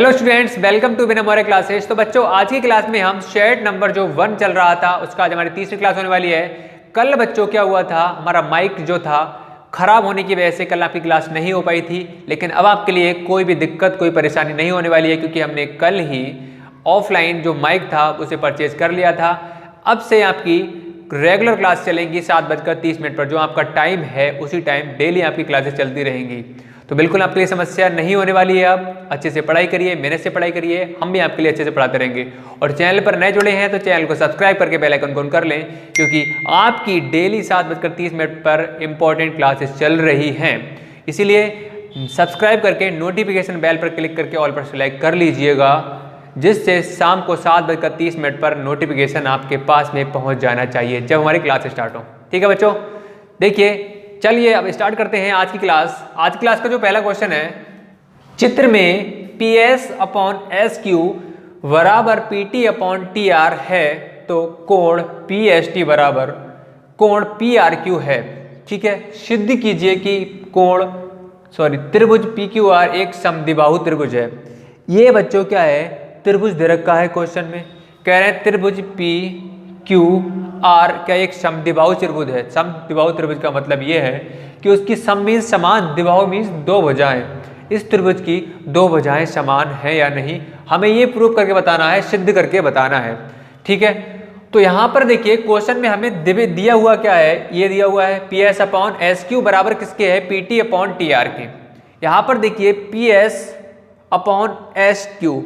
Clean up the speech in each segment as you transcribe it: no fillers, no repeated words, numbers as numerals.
Hello students, welcome to बिना मोरे classes. तो बच्चों, आज की क्लास में हम शेड नंबर जो 1 चल रहा था उसका आज हमारी तीसरी क्लास होने वाली है। कल बच्चों क्या हुआ था, हमारा माइक जो था खराब होने की वजह से कल आपकी क्लास नहीं हो पाई थी, लेकिन अब आपके लिए कोई भी दिक्कत कोई परेशानी नहीं होने वाली है क्योंकि हमने कल ही ऑफलाइन जो माइक था उसे परचेज कर लिया था। अब से आपकी रेगुलर क्लास चलेंगी 7:30 पर, जो आपका टाइम है उसी टाइम डेली आपकी क्लासेस चलती रहेंगी। तो बिल्कुल आपके लिए समस्या नहीं होने वाली है। आप अच्छे से पढ़ाई करिए, मेहनत से पढ़ाई करिए, हम भी आपके लिए अच्छे से पढ़ाते रहेंगे। और चैनल पर नए जुड़े हैं तो चैनल को सब्सक्राइब करके बेल आइकन ऑन कर लें, क्योंकि आपकी डेली 7:30 पर इंपॉर्टेंट क्लासेस चल रही हैं। इसीलिए सब्सक्राइब करके नोटिफिकेशन बेल पर क्लिक करके ऑल पर सेलेक्ट कर लीजिएगा, जिससे शाम को 7:30 पर नोटिफिकेशन आपके पास में पहुंच जाना चाहिए जब हमारी क्लास स्टार्ट हो। ठीक है बच्चों, देखिए चलिए अब स्टार्ट करते हैं आज की क्लास। आज की क्लास का जो पहला क्वेश्चन है, चित्र में PS/SQ बराबर PT/TR है तो कोण PST बराबर कोण PRQ है। ठीक है, सिद्ध कीजिए कि त्रिभुज PQR एक समद्विबाहु त्रिभुज है। ये बच्चों क्या है, त्रिभुज दे रखा है क्वेश्चन में, कह रहे हैं त्रिभुज PQR क्या एक समद्विबाहु त्रिभुज है। समद्विबाहु त्रिभुज का मतलब ये है कि उसकी सम मीन्स समान, द्विबाहु मीन्स दो भुजाएं। इस त्रिभुज की दो भुजाएं समान है या नहीं, हमें ये प्रूव करके बताना है, सिद्ध करके बताना है। ठीक है, तो यहाँ पर देखिए क्वेश्चन में हमें दिया हुआ क्या है, ये दिया हुआ है PS/SQ बराबर किसके है, PT/TR के। यहाँ पर देखिए PS/SQ,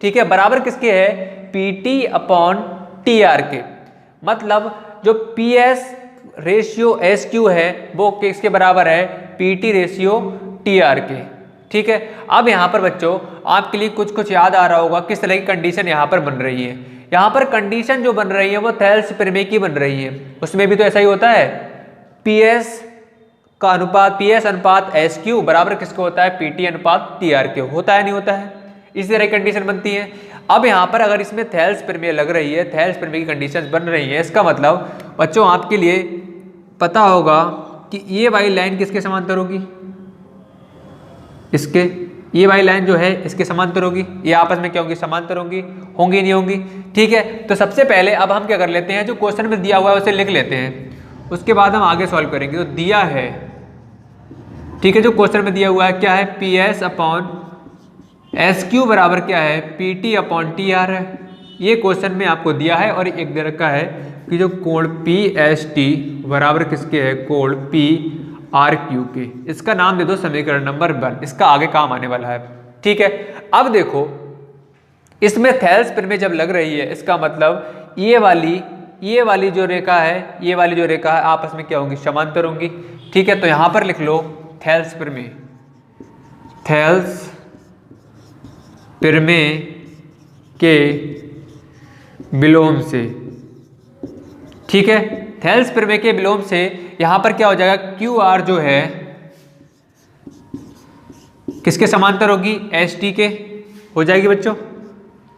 ठीक है, बराबर किसके है, PT/TR के। मतलब जो PS रेशियो SQ है वो किसके बराबर है, PT रेशियो TR के। ठीक है, अब यहाँ पर बच्चों आपके लिए कुछ याद आ रहा होगा किस तरह की कंडीशन यहाँ पर बन रही है। यहाँ पर कंडीशन जो बन रही है वो थेल्स प्रमेय की बन रही है। उसमें भी तो ऐसा ही होता है, PS अनुपात SQ बराबर किसको होता है, PT/TR के होता है, नहीं होता है, इसी तरह की कंडीशन बनती है। अब यहाँ पर अगर इसमें थेल्स प्रमेय लग रही है, थेल्स प्रमेय की कंडीशंस बन रही है, इसका मतलब बच्चों आपके लिए पता होगा कि ये वाली लाइन किसके समांतर होगी, इसके, ये वाली लाइन जो है इसके समांतर होगी। ये आपस में क्या होंगी, समांतर होंगी, होंगी नहीं होंगी। ठीक है, तो सबसे पहले अब हम क्या कर लेते हैं, जो क्वेश्चन में दिया हुआ है उसे लिख लेते हैं, उसके बाद हम आगे सॉल्व करेंगे। तो दिया है, ठीक है, जो क्वेश्चन में दिया हुआ है क्या है, PS/SQ बराबर क्या है, PT/TR है। ये क्वेश्चन में आपको दिया है और एक दे रखा है कि जो कोण PST बराबर किसके है, कोण PRQ के। इसका नाम दे दो समीकरण नंबर 1, इसका आगे काम आने वाला है। ठीक है, अब देखो इसमें थेल्स प्रमेय जब लग रही है, इसका मतलब ये वाली जो रेखा है, ये वाली जो रेखा है आपस में क्या होंगी, समांतर होंगी। ठीक है, तो यहां पर लिख लो थेल्स प्रमेय, थेल्स प्रमेय के विलोम से। ठीक है, थेल्स प्रमेय के विलोम से यहां पर क्या हो जाएगा, QR जो है किसके समांतर होगी, ST के हो जाएगी। बच्चों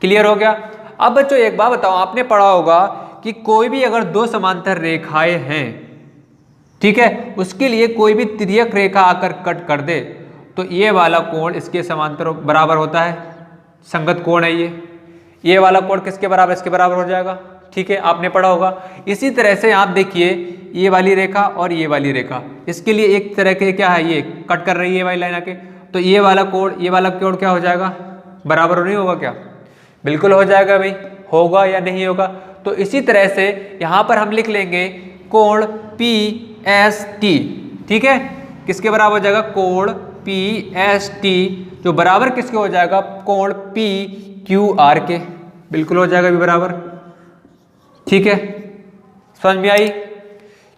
क्लियर हो गया। अब बच्चों एक बात बताओ, आपने पढ़ा होगा कि कोई भी अगर दो समांतर रेखाएं हैं, ठीक है, उसके लिए कोई भी तिर्यक रेखा आकर कट कर दे तो ये वाला कोण इसके समांतर बराबर होता है, संगत कोण है ये वाला कोण किसके बराबर, इसके बराबर हो जाएगा। ठीक है, आपने पढ़ा होगा। इसी तरह से आप देखिए ये वाली रेखा और ये वाली रेखा, इसके लिए एक तरह के क्या है, ये कट कर रही है वाली लाइन आके, तो ये वाला कोण क्या हो जाएगा, बराबर नहीं होगा क्या, बिल्कुल हो जाएगा भाई, होगा या नहीं होगा। तो इसी तरह से यहां पर हम लिख लेंगे कोण PST। ठीक है, किसके बराबर हो जाएगा, कोण PST जो बराबर किसके हो जाएगा, कोण PQR के, बिल्कुल हो जाएगा भी बराबर। ठीक है, समझ में आई,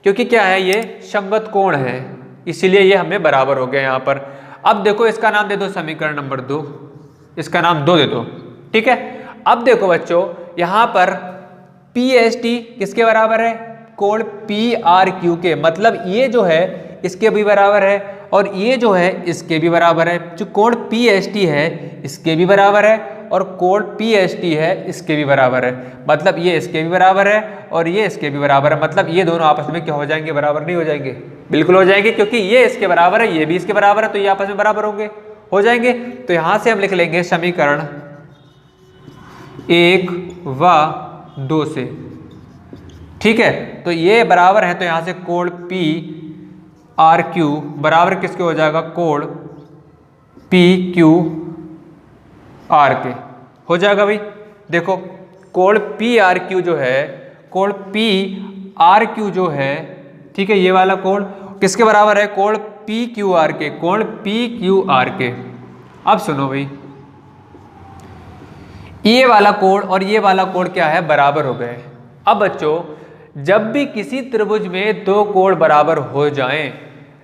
क्योंकि क्या है, ये संगत कोण है, इसीलिए ये हमें बराबर हो गया यहाँ पर। अब देखो इसका नाम दे दो समीकरण नंबर 2, इसका नाम 2 दे दो। ठीक है, अब देखो बच्चों यहाँ पर PST किसके बराबर है, कोण PRQ के, मतलब ये जो है इसके भी बराबर है और ये जो है इसके भी बराबर है। जो कोण PST है इसके भी बराबर है और कोण PST है इसके भी बराबर है, मतलब ये इसके भी बराबर है और ये इसके भी बराबर है। मतलब ये दोनों आपस में क्या हो जाएंगे, बराबर नहीं हो जाएंगे, बिल्कुल हो जाएंगे, क्योंकि ये इसके बराबर है, ये भी इसके बराबर है, तो ये आपस में बराबर होंगे, हो जाएंगे। तो यहां से हम लिख लेंगे समीकरण 1 व 2 से, ठीक है। तो ये बराबर है, तो यहां से कोण पी आर क्यू बराबर किसके हो जाएगा, कोण पी क्यू आर के हो जाएगा भाई। देखो कोण पी आर क्यू जो है, कोण पी आर क्यू जो है, ठीक है, ये वाला कोण किसके बराबर है, कोण पी क्यू आर के, कोण पी क्यू आर के। अब सुनो भाई, ये वाला कोण और ये वाला कोण क्या है, बराबर हो गए। अब बच्चों जब भी किसी त्रिभुज में दो कोण बराबर हो जाएं,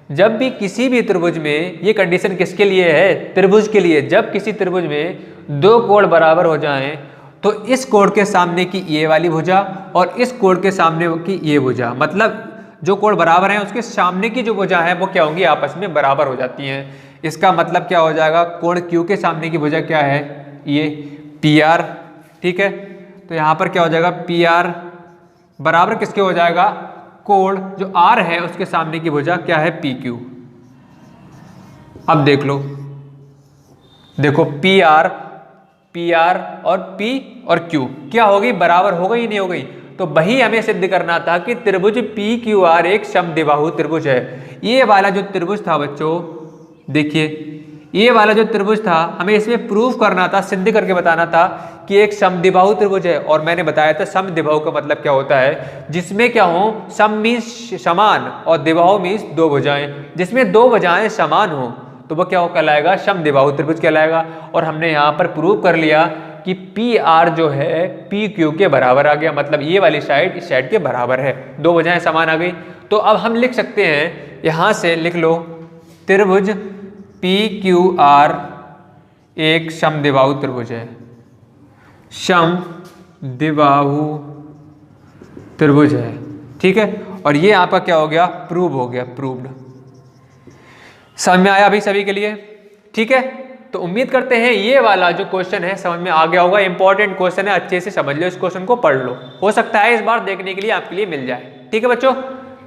जब भी किसी भी त्रिभुज में, ये कंडीशन किसके लिए है, त्रिभुज के लिए, जब किसी त्रिभुज में दो कोण बराबर हो जाएं तो इस कोण के सामने की ये वाली भुजा और इस कोण के सामने की ये भुजा, मतलब जो कोण बराबर हैं उसके सामने की जो भुजा है वो क्या होंगी, आपस में बराबर हो जाती हैं। इसका मतलब क्या हो जाएगा, कोण क्यू के सामने की भुजा क्या है, ये पी आर, ठीक है। तो यहाँ पर क्या हो जाएगा, पी आर बराबर किसके हो जाएगा, कोण जो आर है उसके सामने की भुजा क्या है, पी क्यू। अब देख लो, देखो पी आर और पी और क्यू क्या हो गई, बराबर हो गई, नहीं हो गई। तो वही हमें सिद्ध करना था कि त्रिभुज पी क्यू आर एक समद्विबाहु त्रिभुज है। ये वाला जो त्रिभुज था बच्चों, देखिए ये वाला जो त्रिभुज था, हमें इसमें प्रूफ करना था, सिद्ध करके बताना था कि एक समद्विबाहु त्रिभुज है। और मैंने बताया था समद्विबाहु का मतलब क्या होता है, जिसमें क्या हो, सम मीन्स समान और द्विबाहु मीन्स दो भुजाएं, जिसमें दो भुजाएं समान हो तो वो क्या हो कहलाएगा, समद्विबाहु त्रिभुज कहलाएगा। और हमने यहाँ पर प्रूव कर लिया कि पी आर जो है पी क्यू के बराबर आ गया, मतलब ये वाली साइड इस साइड के बराबर है, दो भुजाएं समान आ गई। तो अब हम लिख सकते हैं, यहाँ से लिख लो, त्रिभुज पी क्यू आर एक समद्विबाहु त्रिभुज है, समद्विबाहु त्रिभुज है, ठीक है। और ये आपका क्या हो गया, प्रूव हो गया, प्रूव्ड। समझ में आया अभी सभी के लिए, ठीक है। तो उम्मीद करते हैं ये वाला जो क्वेश्चन है समझ में आ गया होगा। इंपॉर्टेंट क्वेश्चन है, अच्छे से समझ लो, इस क्वेश्चन को पढ़ लो, हो सकता है इस बार देखने के लिए आपके लिए मिल जाए, ठीक है बच्चों।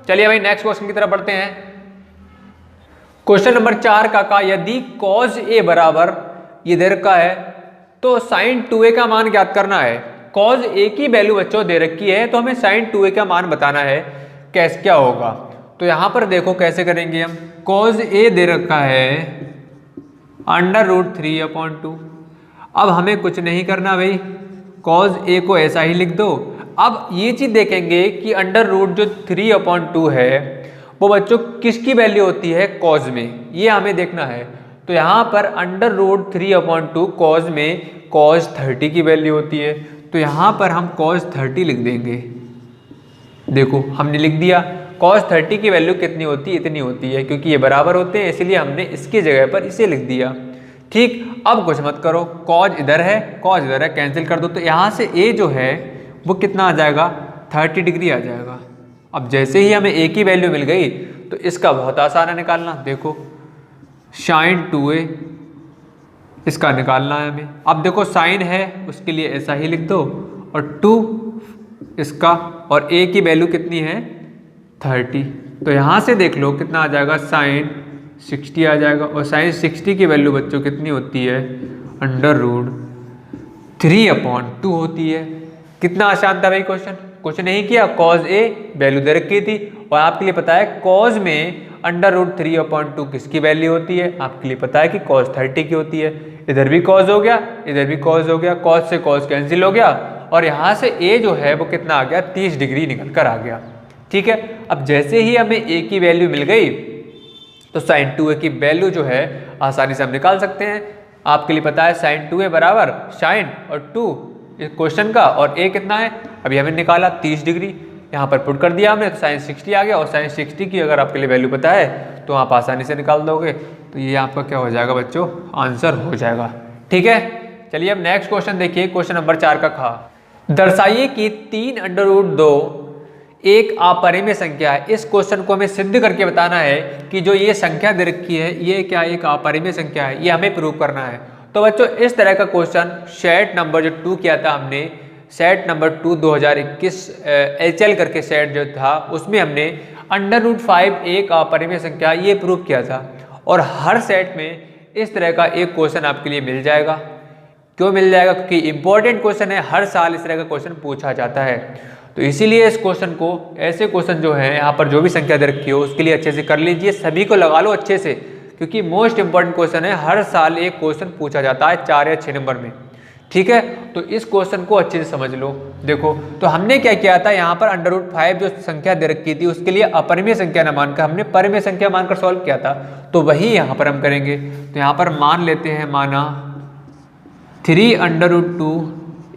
चलिए भाई नेक्स्ट क्वेश्चन की तरफ बढ़ते हैं। क्वेश्चन नंबर 4 का यदि cos a बराबर ये दे रखा है तो sin 2a का मान ज्ञात करना है। cos a की वैल्यू बच्चों दे रखी है तो हमें sin 2a का मान बताना है, कैसे क्या होगा। तो यहां पर देखो कैसे करेंगे हम, cos a दे रखा है √3/2। अब हमें कुछ नहीं करना भाई, cos a को ऐसा ही लिख दो। अब ये चीज देखेंगे कि √ जो 3/2 है वो बच्चों किसकी वैल्यू होती है, cos में, ये हमें देखना है। तो यहाँ पर √3/2 cos में cos 30 की वैल्यू होती है, तो यहाँ पर हम cos 30 लिख देंगे। देखो हमने लिख दिया, cos 30 की वैल्यू कितनी होती है, इतनी होती है, क्योंकि ये बराबर होते हैं इसलिए हमने इसकी जगह पर इसे लिख दिया, ठीक। अब कुछ मत करो, cos इधर है, cos इधर है, कैंसिल कर दो। तो यहाँ से a जो है वो कितना आ जाएगा, 30 डिग्री आ जाएगा। अब जैसे ही हमें a की वैल्यू मिल गई तो इसका बहुत आसान है निकालना। देखो sin 2a इसका निकालना है हमें। अब देखो साइन है उसके लिए ऐसा ही लिख दो और 2 इसका, और a की वैल्यू कितनी है, 30। तो यहाँ से देख लो कितना आ जाएगा, sin 60 आ जाएगा। और sin 60 की वैल्यू बच्चों कितनी होती है, √3/2 होती है। कितना आसान था भाई क्वेश्चन, कुछ नहीं किया, cos a वैल्यू दे रखी थी और आपके लिए पता है cos में √3/2 किसकी वैल्यू होती है, आपके लिए पता है कि cos 30 की होती है। इधर भी cos हो गया, इधर भी cos हो गया, cos से cos कैंसिल हो गया और यहाँ से a जो है वो कितना आ गया, 30 डिग्री निकल कर आ गया, ठीक है। अब जैसे ही हमें a की वैल्यू मिल गई तो sin 2a की वैल्यू जो है आसानी से हम निकाल सकते हैं। आपके लिए पता है sin 2a बराबर sin और 2 इस क्वेश्चन का, और a कितना है अभी हमें निकाला 30 डिग्री, यहाँ पर पुट कर दिया हमने तो sin 60 आ गया। और sin 60 की अगर आपके लिए वैल्यू पता है तो आप आसानी से निकाल दोगे, तो ये आपका क्या हो जाएगा बच्चों, आंसर हो जाएगा, ठीक है। चलिए अब नेक्स्ट क्वेश्चन देखिए, क्वेश्चन नंबर 4 का खा, दर्शाइए कि 3√2 एक अपरिमेय संख्या है। इस क्वेश्चन को हमें सिद्ध करके बताना है कि जो ये संख्या दे रखी है ये क्या एक अपरिमेय संख्या है, ये हमें प्रूव करना है। तो बच्चों इस तरह का क्वेश्चन सेट नंबर जो 2 किया था हमने, सेट नंबर 2 2021 HL करके सेट जो था उसमें हमने √5 एक अपरिमेय संख्या ये प्रूव किया था। और हर सेट में इस तरह का एक क्वेश्चन आपके लिए मिल जाएगा। क्यों मिल जाएगा? क्योंकि इंपॉर्टेंट क्वेश्चन है, हर साल इस तरह का क्वेश्चन पूछा जाता है। तो इसीलिए इस क्वेश्चन को, ऐसे क्वेश्चन जो है यहाँ पर जो भी संख्या दे रखी हो उसके लिए अच्छे से कर लीजिए, सभी को लगा लो अच्छे से, क्योंकि मोस्ट इंपॉर्टेंट क्वेश्चन है, हर साल एक क्वेश्चन पूछा जाता है 4 या 6 नंबर में। ठीक है, तो इस क्वेश्चन को अच्छे से समझ लो। देखो, तो हमने क्या किया था, यहाँ पर √5 जो संख्या दे रखी थी उसके लिए अपरिमेय संख्या न मानकर हमने परिमेय संख्या मानकर सॉल्व किया था, तो वही यहाँ पर हम करेंगे। तो यहाँ पर मान लेते हैं, माना 3√2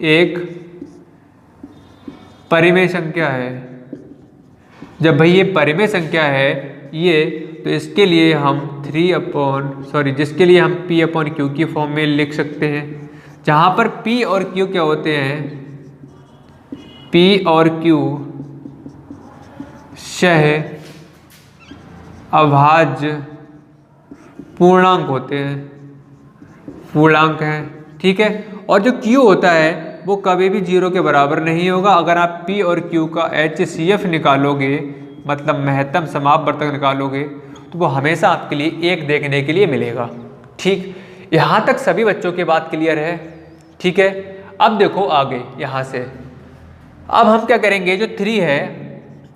एक परिमेय संख्या है। जब भाई ये परिमेय संख्या है ये, तो इसके लिए हम जिसके लिए हम P/Q की फॉर्म में लिख सकते हैं, जहाँ पर P और Q क्या होते हैं, P और Q सह अभाज्य पूर्णांक होते हैं, पूर्णांक हैं। ठीक है, और जो Q होता है वो कभी भी 0 के बराबर नहीं होगा। अगर आप P और Q का HCF निकालोगे, मतलब महत्तम समापवर्तक निकालोगे, तो वो हमेशा आपके लिए 1 देखने के लिए मिलेगा। ठीक, यहाँ तक सभी बच्चों की बात क्लियर है? ठीक है, अब देखो आगे यहाँ से, अब हम क्या करेंगे, जो 3 है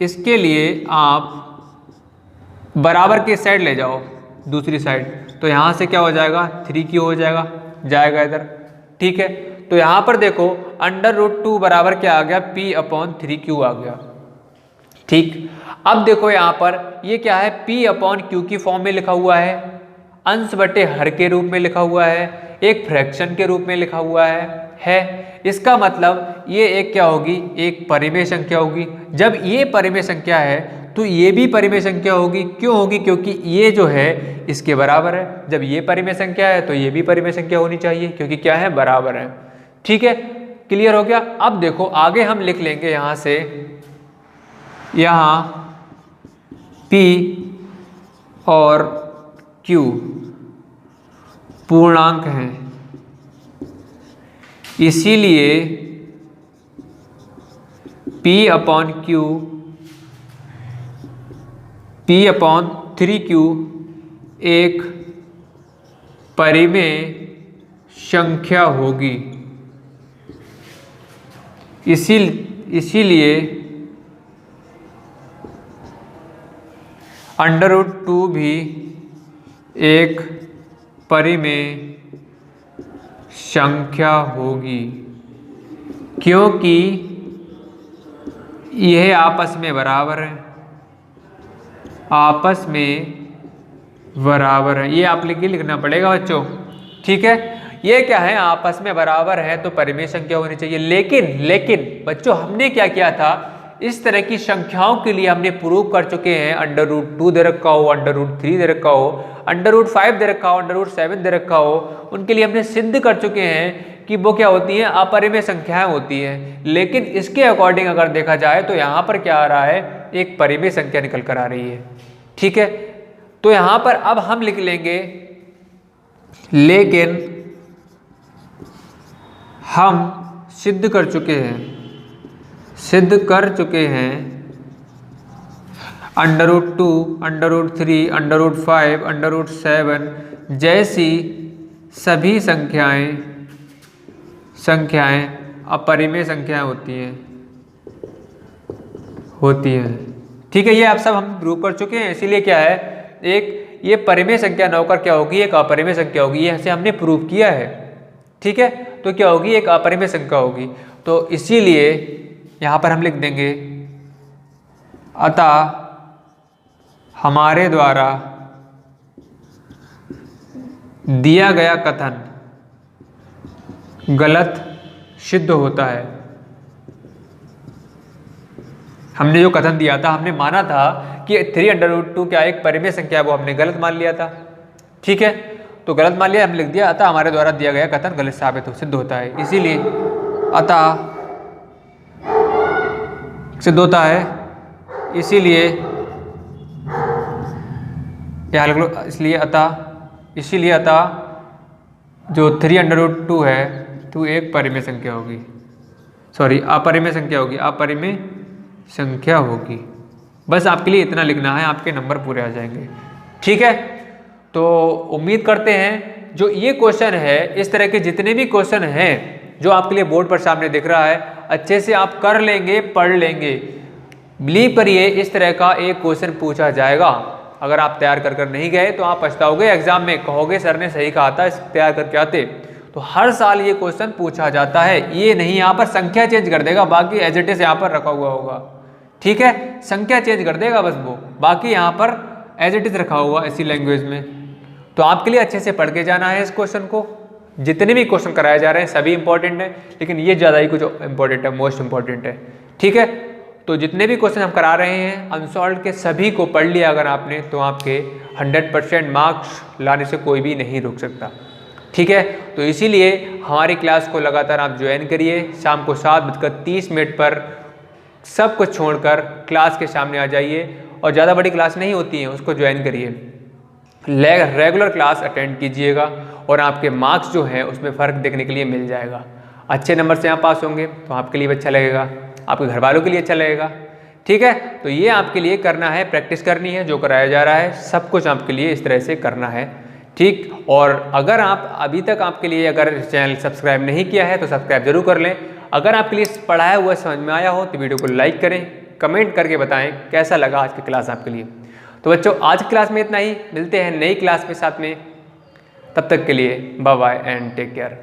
इसके लिए आप बराबर के साइड ले जाओ, दूसरी साइड, तो यहाँ से क्या हो जाएगा, 3Q हो जाएगा इधर। ठीक है, तो यहाँ पर देखो √2 बराबर क्या आ गया, P/3Q आ गया। ठीक, अब देखो यहाँ पर ये क्या है, P/Q की फॉर्म में लिखा हुआ है, अंश बटे हर के रूप में लिखा हुआ है, एक फ्रैक्शन के रूप में लिखा हुआ है। इसका मतलब ये एक क्या होगी, एक परिमेय संख्या होगी। जब ये परिमेय संख्या है तो ये भी परिमेय संख्या होगी। क्यों होगी? क्योंकि ये जो है इसके बराबर है। जब ये परिमेय संख्या है तो ये भी परिमेय संख्या होनी चाहिए, क्योंकि क्या है, बराबर है। ठीक है, क्लियर हो गया? अब देखो आगे हम लिख लेंगे यहाँ से, यहाँ P और Q पूर्णांक हैं, इसीलिए P/3Q एक परिमेय संख्या होगी। इसीलिए √2 भी एक परिमेय संख्या होगी, क्योंकि यह आपस में बराबर है, आपस में बराबर है। ये आप लिखना पड़ेगा बच्चों। ठीक है, ये क्या है, आपस में बराबर है तो परिमेय संख्या होनी चाहिए। लेकिन बच्चों हमने क्या किया था, इस तरह की संख्याओं के लिए हमने प्रूव कर चुके हैं, √2 दे रखा हो, √3 दे रखा हो, √5 दे रखा हो, √7 दे रखा हो, उनके लिए हमने सिद्ध कर चुके हैं कि वो क्या होती हैं, अपरिमेय संख्याएं होती हैं। लेकिन इसके अकॉर्डिंग अगर देखा जाए तो यहाँ पर क्या आ रहा है, एक परिमेय संख्या निकल कर आ रही है। ठीक है, तो यहाँ पर अब हम लिख लेंगे, लेकिन हम सिद्ध कर चुके हैं √2, √3, √5, √7 जैसी सभी संख्याएं अपरिमेय संख्याएं होती हैं। ठीक है, ये आप सब हम प्रूव कर चुके हैं। इसीलिए क्या है, एक ये परिमेय संख्या न होकर क्या होगी, एक अपरिमेय संख्या होगी। ये ऐसे हमने प्रूव किया है। ठीक है, तो क्या होगी, एक अपरिमेय संख्या होगी। तो इसीलिए यहाँ पर हम लिख देंगे, अतः हमारे द्वारा दिया गया कथन गलत सिद्ध होता है। हमने जो कथन दिया था, हमने माना था कि 3√2 क्या एक परिमेय संख्या है, वो हमने गलत मान लिया था। ठीक है, तो गलत मान लिया, हमने लिख दिया, अतः हमारे द्वारा दिया गया कथन गलत सिद्ध होता है। इसीलिए अतः सिद्ध होता है, इसीलिए क्या लिख लो, इसीलिए अतः जो 3√2 है तो एक परिमेय संख्या होगी, अपरिमेय संख्या होगी। बस आपके लिए इतना लिखना है, आपके नंबर पूरे आ जाएंगे। ठीक है, तो उम्मीद करते हैं जो ये क्वेश्चन है, इस तरह के जितने भी क्वेश्चन हैं जो आपके लिए बोर्ड पर सामने दिख रहा है, अच्छे से आप कर लेंगे, पढ़ लेंगे। बिलीव करिए इस तरह का एक क्वेश्चन पूछा जाएगा। अगर आप तैयार कर नहीं गए तो आप पछताओगे एग्जाम में, कहोगे सर ने सही कहा था, इस तैयार करके आते। तो हर साल ये क्वेश्चन पूछा जाता है। ये नहीं यहाँ पर संख्या चेंज कर देगा, बाकी एज इट इज यहाँ पर रखा हुआ होगा। ठीक है, संख्या चेंज कर देगा बस वो, बाकी यहाँ पर एज इट इज रखा हुआ इसी लैंग्वेज में। तो आपके लिए अच्छे से पढ़ के जाना है इस क्वेश्चन को। जितने भी क्वेश्चन कराए जा रहे हैं सभी इंपॉर्टेंट है, लेकिन ये ज़्यादा ही कुछ इंपॉर्टेंट है, मोस्ट इंपॉर्टेंट है। ठीक है, तो जितने भी क्वेश्चन हम करा रहे हैं अनसॉल्व के सभी को पढ़ लिया अगर आपने, तो आपके 100% मार्क्स लाने से कोई भी नहीं रोक सकता। ठीक है, तो इसीलिए हमारी क्लास को लगातार आप ज्वाइन करिए। शाम को 7:30 पर सब कुछ छोड़कर क्लास के सामने आ जाइए, और ज़्यादा बड़ी क्लास नहीं होती है, उसको ज्वाइन करिए। रेगुलर क्लास अटेंड कीजिएगा और आपके मार्क्स जो हैं उसमें फ़र्क देखने के लिए मिल जाएगा। अच्छे नंबर से आप पास होंगे तो आपके लिए भी अच्छा लगेगा, आपके घर वालों के लिए अच्छा लगेगा। ठीक है, तो ये आपके लिए करना है, प्रैक्टिस करनी है, जो कराया जा रहा है सब कुछ आपके लिए इस तरह से करना है। ठीक, और अगर आप अभी तक आपके लिए अगर चैनल सब्सक्राइब नहीं किया है तो सब्सक्राइब जरूर कर लें। अगर आपके लिए पढ़ाया हुआ समझ में आया हो तो वीडियो को लाइक करें, कमेंट करके बताएं कैसा लगा आज की क्लास आपके लिए। तो बच्चों आज की क्लास में इतना ही, मिलते हैं नई क्लास में साथ में, तब तक के लिए bye bye and take care.